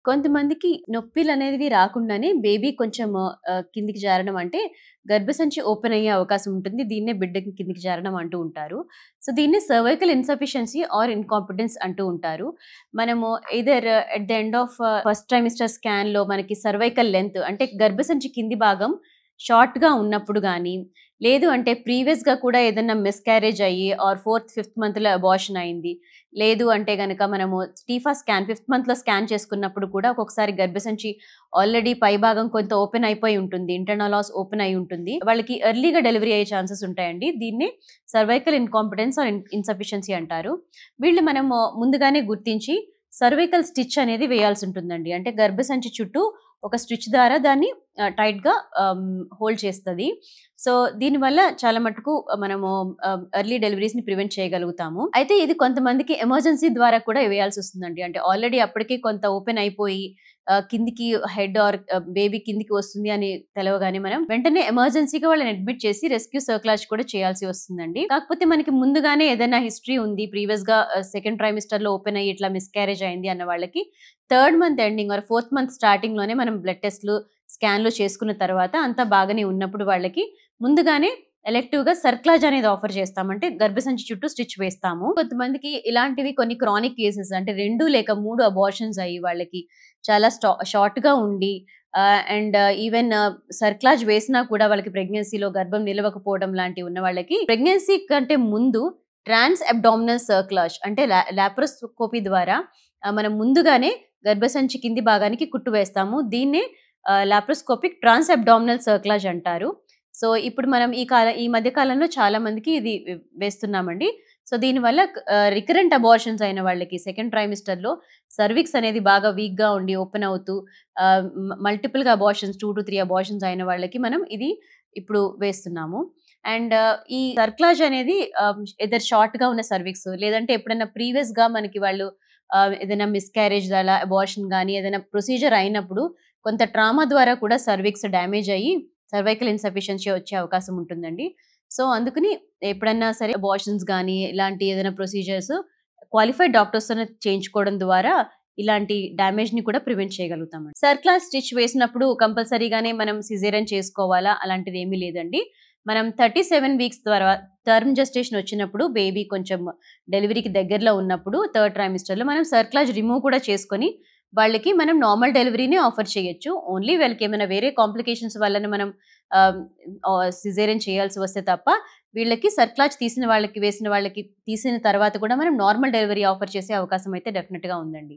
కొంతమందికి నొప్పిలనేవి రాకుండానే బేబీ కొంచెం కిందికి జారడం అంటే గర్భసంచి ఓపెన్ అయ్యే అవకాశం ఉంటుంది. దీన్నే బిడ్డకి కిందికి జారడం అంటూ ఉంటారు. సో, దీన్ని సర్వైకల్ ఇన్సఫిషియన్సీ ఆర్ ఇన్‌కాంపిటెన్స్ అంటూ ఉంటారు. మనము either at the end of first trimester స్కాన్‌లో మనకి సర్వైకల్ లెంత్ అంటే గర్భసంచి కింది భాగం షార్ట్‌గా ఉన్నప్పుడు గానీ, లేదు అంటే ప్రీవియస్‌గా కూడా ఏదన్నా మిస్‌క్యారేజ్ అయ్యి ఆర్ ఫోర్త్, ఫిఫ్త్ మంత్‌లో అబార్షన్ అయింది. లేదు అంటే గనక మనము టీఫా స్కాన్ ఫిఫ్త్ మంత్‌లో స్కాన్ చేసుకున్నప్పుడు కూడా ఒక్కొక్కసారి గర్భసంచి ఆల్రెడీ పైభాగం కొంత ఓపెన్ అయిపోయి ఉంటుంది. ఇంటర్నల్ ఆస్ ఓపెన్ అయ్యి ఉంటుంది. వాళ్ళకి ఎర్లీగా డెలివరీ అయ్యే ఛాన్సెస్ ఉంటాయండి. దీన్నే సర్వైకల్ ఇన్‌కాంపిటెన్స్ ఆర్ ఇన్‌సఫిషియన్సీ అంటారు. వీళ్ళు మనము ముందుగానే గుర్తించి సర్వైకల్ స్టిచ్ అనేది వేయాల్సుంటుందండి. అంటే గర్భసంచి చుట్టూ ఒక స్టిచ్ ద్వారా దాన్ని టైట్‌గా హోల్డ్ చేస్తది. సో, దీనివల్ల చాలా మటుకు మనము ఎర్లీ డెలివరీస్‌ని ప్రివెంట్ చేయగలుగుతాము. అయితే ఇది కొంతమందికి ఎమర్జెన్సీ ద్వారా కూడా వేయాల్సొస్తుందండి. అంటే ఆల్రెడీ అప్పటికే కొంత ఓపెన్ అయిపోయి కిందికి హెడ్ ఆర్ బేబీ కిందికి వస్తుంది అని తెలవగానే మనం వెంటనే ఎమర్జెన్సీగా వాళ్ళని అడ్మిట్ చేసి రెస్క్యూ సర్క్లాజ్ కూడా చేయాల్సి వస్తుందండి. కాకపోతే మనకి ముందుగానే ఏదైనా హిస్టరీ ఉంది ప్రీవియస్‌గా సెకండ్ ట్రైమిస్టర్‌లో ఓపెన్ అయ్యి ఇట్లా మిస్‌క్యారేజ్ అయింది అన్న వాళ్ళకి third month ending or fourth month స్టార్టింగ్‌లోనే మనం బ్లడ్ టెస్ట్‌లు, స్కాన్‌లు చేసుకున్న తర్వాత అంతా బాగానే ఉన్నప్పుడు వాళ్ళకి ముందుగానే ఎలెక్టివ్‌గా సర్క్లాజ్ అనేది ఆఫర్ చేస్తాం. అంటే గర్భసంచి చుట్టూ స్టిచ్ వేస్తాము. కొంతమందికి ఇలాంటివి కొన్ని క్రానిక్ కేసెస్ అంటే 2 లేక 3 అబార్షన్స్ అయ్యి వాళ్ళకి చాలా షార్ట్‌గా ఉండి అండ్ ఈవెన్ సర్క్లాజ్ వేసినా కూడా వాళ్ళకి ప్రెగ్నెన్సీలో గర్భం నిలవకపోవడం లాంటివి ఉన్న వాళ్ళకి ప్రెగ్నెన్సీ కంటే ముందు ట్రాన్స్ అబ్డామినల్ సర్క్లాజ్ అంటే లాప్రోస్కోపీ ద్వారా మనం ముందుగానే గర్భసంచి కింది భాగానికి కుట్టు వేస్తాము. దీన్నే లాప్రోస్కోపిక్ ట్రాన్స్ అబ్డామినల్ సర్క్లాజ్ అంటారు. సో, ఇప్పుడు మనం ఈ మధ్య కాలంలో చాలా మందికి ఇది వేస్తున్నామండి. సో, దీనివల్ల రికరెంట్ అబార్షన్స్ అయిన వాళ్ళకి సెకండ్ ట్రైమిస్టర్‌లో సర్విక్స్ అనేది బాగా వీక్‌గా ఉండి ఓపెన్ అవుతూ మల్టిపుల్‌గా అబార్షన్స్ 2-3 అబార్షన్స్ అయిన వాళ్ళకి మనం ఇది ఇప్పుడు వేస్తున్నాము. అండ్ ఈ సర్క్లాజ్ అనేది ఎయిదర్ షార్ట్‌గా ఉన్న సర్విక్స్ లేదంటే ఎప్పుడైనా ప్రీవియస్‌గా మనకి వాళ్ళు ఏదైనా మిస్‌క్యారేజ్ అలా అబార్షన్ గాని ఏదైనా ప్రొసీజర్ అయినప్పుడు కొంత ట్రామా ద్వారా కూడా సర్విక్స్ డ్యామేజ్ అయ్యి సర్వైకల్ ఇన్‌సఫిషియన్సీ వచ్చే అవకాశం ఉంటుందండి. సో, అందుకని ఎప్పుడన్నా సరే అబార్షన్స్ గానీ, ఇలాంటి ఏదైనా ప్రొసీజర్స్ క్వాలిఫైడ్ డాక్టర్స్‌తోనే చేయించుకోవడం ద్వారా ఇలాంటి డ్యామేజ్‌ని కూడా ప్రివెంట్ చేయగలుగుతామండి. సర్క్లాజ్ స్టిచ్ వేసినప్పుడు కంపల్సరీగానే మనం సిజేరియన్ చేసుకోవాలా అలాంటిదేమీ లేదండి. మనం 37 వీక్స్ టర్మ్ జెస్టేషన్ వచ్చినప్పుడు బేబీ కొంచెం డెలివరీకి దగ్గరలో ఉన్నప్పుడు థర్డ్ ట్రైమిస్టర్‌లో మనం సర్క్లాజ్ రిమూవ్ కూడా చేసుకొని వాళ్ళకి మనం నార్మల్ డెలివరీనే ఆఫర్ చేయొచ్చు. ఓన్లీ వీళ్ళకేమైనా వేరే కాంప్లికేషన్స్ వలన మనం ఆహ్, సిజేరియన్ చేయాల్సి వస్తే తప్ప, వీళ్ళకి సర్క్లాజ్ వేసిన వాళ్ళకి తీసిన తర్వాత కూడా మనం నార్మల్ డెలివరీ ఆఫర్ చేసే అవకాశం అయితే డెఫినిట్‌గా ఉందండి.